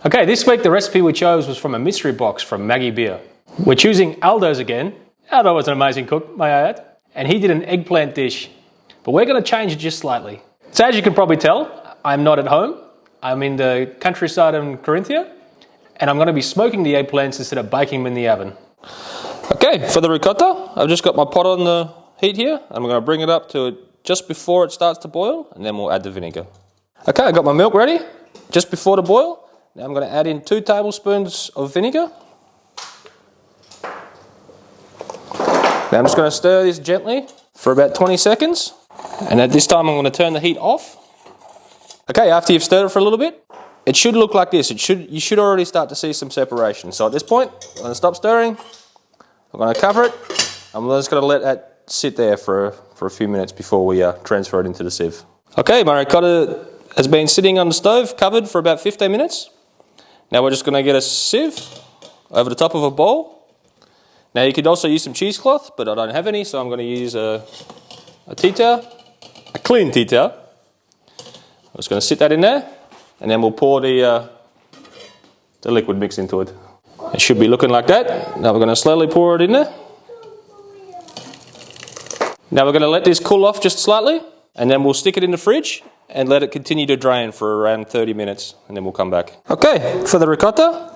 Okay, this week the recipe we chose was from a mystery box from Maggie Beer. We're choosing Aldo's again. Aldo was an amazing cook, may I add, and he did an eggplant dish, but we're going to change it just slightly. So as you can probably tell, I'm not at home. I'm in the countryside in Corinthia, and I'm going to be smoking the eggplants instead of baking them in the oven. Okay, for the ricotta, I've just got my pot on the heat here. I'm going to bring it up to just before it starts to boil, and then we'll add the vinegar. Okay, I've got my milk ready, just before the boil. Now I'm going to add in 2 tablespoons of vinegar. Now I'm just going to stir this gently for about 20 seconds. And at this time I'm going to turn the heat off. Okay, after you've stirred it for a little bit, it should look like this. You should already start to see some separation. So at this point, I'm going to stop stirring. I'm going to cover it. I'm just going to let that sit there for a few minutes before we transfer it into the sieve. Okay, my ricotta has been sitting on the stove, covered for about 15 minutes. Now we're just going to get a sieve over the top of a bowl. Now you could also use some cheesecloth, but I don't have any, so I'm going to use a tea towel, a clean tea towel. I'm just going to sit that in there, and then we'll pour the liquid mix into it. It should be looking like that. Now we're going to slowly pour it in there. Now we're going to let this cool off just slightly, and then we'll stick it in the fridge and let it continue to drain for around 30 minutes, and then we'll come back. Okay, for the ricotta,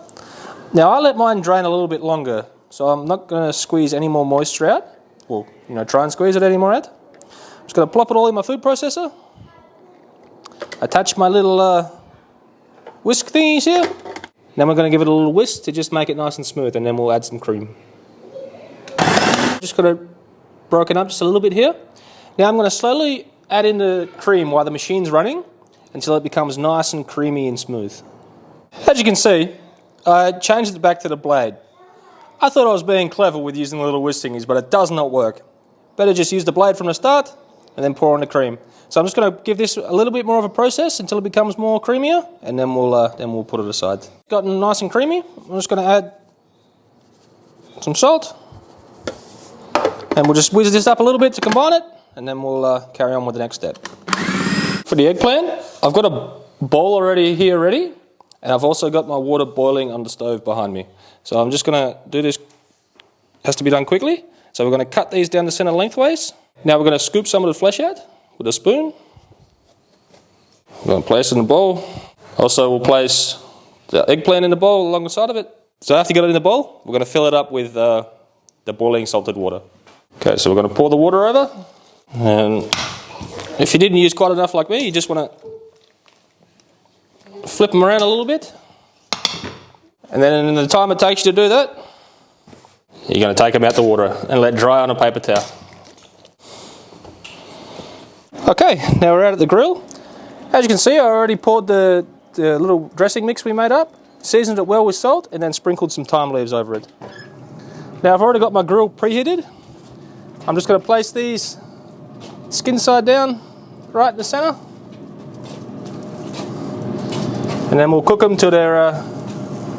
now I let mine drain a little bit longer, so I'm not going to squeeze any more moisture out, or try and squeeze it any more out. I'm just going to plop it all in my food processor, attach my little whisk thingies here, then we're going to give it a little whisk to just make it nice and smooth, and then we'll add some cream. Just got it broken up just a little bit here. Now I'm going to slowly add in the cream while the machine's running until it becomes nice and creamy and smooth. As you can see, I changed it back to the blade. I thought I was being clever with using the little whisk thingies, but it does not work. Better just use the blade from the start and then pour on the cream. So I'm just going to give this a little bit more of a process until it becomes more creamier, and then we'll put it aside. Gotten nice and creamy, I'm just going to add some salt, and we'll just whiz this up a little bit to combine it, and then we'll carry on with the next step. For the eggplant, I've got a bowl already here ready, and I've also got my water boiling on the stove behind me. So I'm just going to do this, has to be done quickly. So we're going to cut these down the centre lengthways. Now we're going to scoop some of the flesh out with a spoon. We're going to place it in the bowl. Also we'll place the eggplant in the bowl along the side of it. So after you get it in the bowl, we're going to fill it up with the boiling salted water. Okay, so we're going to pour the water over. And if you didn't use quite enough like me, you just want to flip them around a little bit. And then in the time it takes you to do that, you're going to take them out the water and let dry on a paper towel. Okay, now we're out at the grill. As you can see, I already poured the little dressing mix we made up, seasoned it well with salt, and then sprinkled some thyme leaves over it. Now I've already got my grill preheated. I'm just going to place these skin side down right in the centre, and then we'll cook them till they're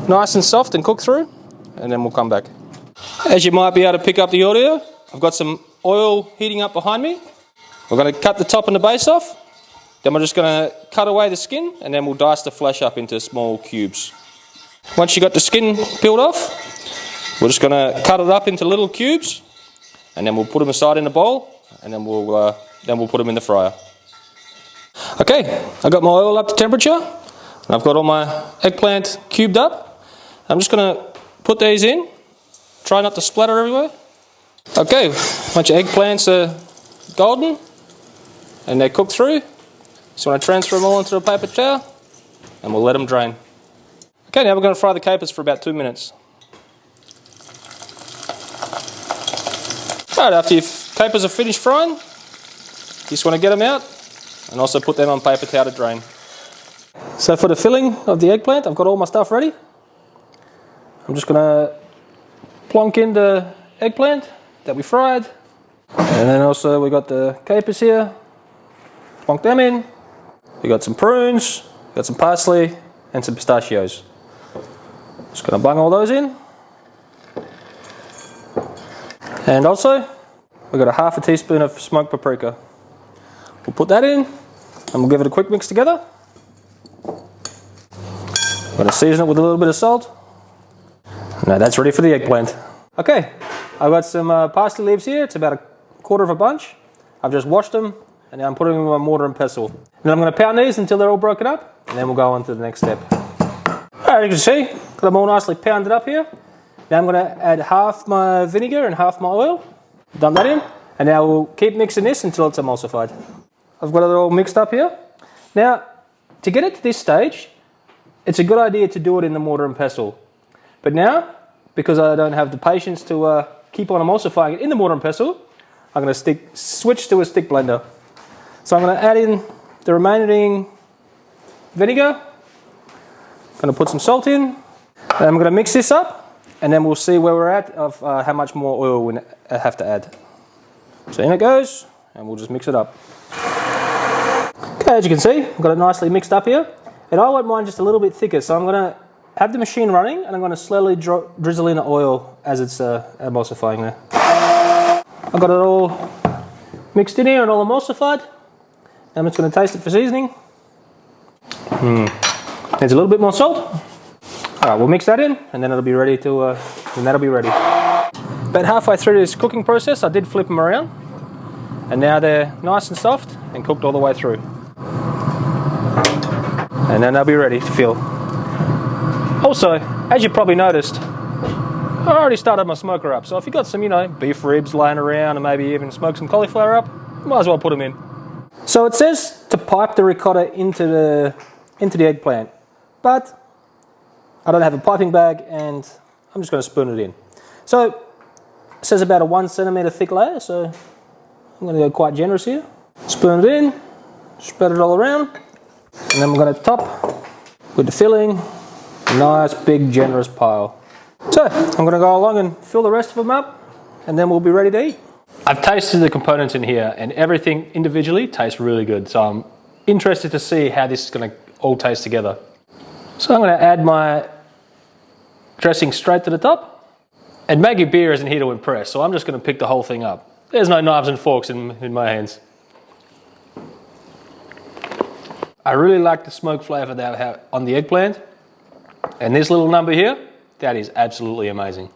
nice and soft and cooked through, and then we'll come back. As you might be able to pick up the audio, I've got some oil heating up behind me. We're going to cut the top and the base off, then we're just going to cut away the skin, and then we'll dice the flesh up into small cubes. Once you've got the skin peeled off, we're just going to cut it up into little cubes, and then we'll put them aside in the bowl, and then we'll put them in the fryer. Okay, I've got my oil up to temperature, and I've got all my eggplant cubed up. I'm just going to put these in, try not to splatter everywhere. Okay, once your eggplants are golden and they're cooked through, just want to transfer them all into a paper towel, and we'll let them drain. Okay, now we're going to fry the capers for about 2 minutes. Right, after your capers are finished frying, you just want to get them out and also put them on paper towel to drain. So for the filling of the eggplant, I've got all my stuff ready. I'm just going to plonk in the eggplant that we fried, and then also we got the capers here, plonk them in. We got some prunes, got some parsley, and some pistachios. Just going to bung all those in. And also, we've got a half a teaspoon of smoked paprika. We'll put that in, and we'll give it a quick mix together. I'm going to season it with a little bit of salt. Now that's ready for the eggplant. Okay, I've got some parsley leaves here. It's about a quarter of a bunch. I've just washed them, and now I'm putting them in my mortar and pestle. And I'm going to pound these until they're all broken up, and then we'll go on to the next step. Alright, you can see, got them all nicely pounded up here. Now I'm going to add half my vinegar and half my oil. Dump that in, and now we'll keep mixing this until it's emulsified. I've got it all mixed up here. Now, to get it to this stage, it's a good idea to do it in the mortar and pestle. But now, because I don't have the patience to keep on emulsifying it in the mortar and pestle, I'm going to switch to a stick blender. So I'm going to add in the remaining vinegar. I'm going to put some salt in. And I'm going to mix this up, and then we'll see where we're at of how much more oil we have to add. So in it goes, and we'll just mix it up. Okay, as you can see, I've got it nicely mixed up here. And I want mine just a little bit thicker, so I'm going to have the machine running, and I'm going to slowly drizzle in the oil as it's emulsifying there. I've got it all mixed in here and all emulsified. I'm just going to taste it for seasoning. Needs a little bit more salt. Alright, we'll mix that in, and then it'll be ready to. That'll be ready. About halfway through this cooking process, I did flip them around, and now they're nice and soft and cooked all the way through. And then they'll be ready to fill. Also, as you probably noticed, I already started my smoker up, so if you've got some, beef ribs laying around and maybe even smoke some cauliflower up, might as well put them in. So it says to pipe the ricotta into the eggplant, but I don't have a piping bag and I'm just going to spoon it in. So it says about a 1 centimetre thick layer, so I'm going to go quite generous here. Spoon it in, spread it all around, and then we're going to top with the filling, a nice big generous pile. So I'm going to go along and fill the rest of them up, and then we'll be ready to eat. I've tasted the components in here, and everything individually tastes really good, so I'm interested to see how this is going to all taste together. So I'm going to add my dressing straight to the top, and Maggie Beer isn't here to impress, so I'm just going to pick the whole thing up. There's no knives and forks in my hands. I really like the smoke flavour they have on the eggplant, and this little number here, that is absolutely amazing.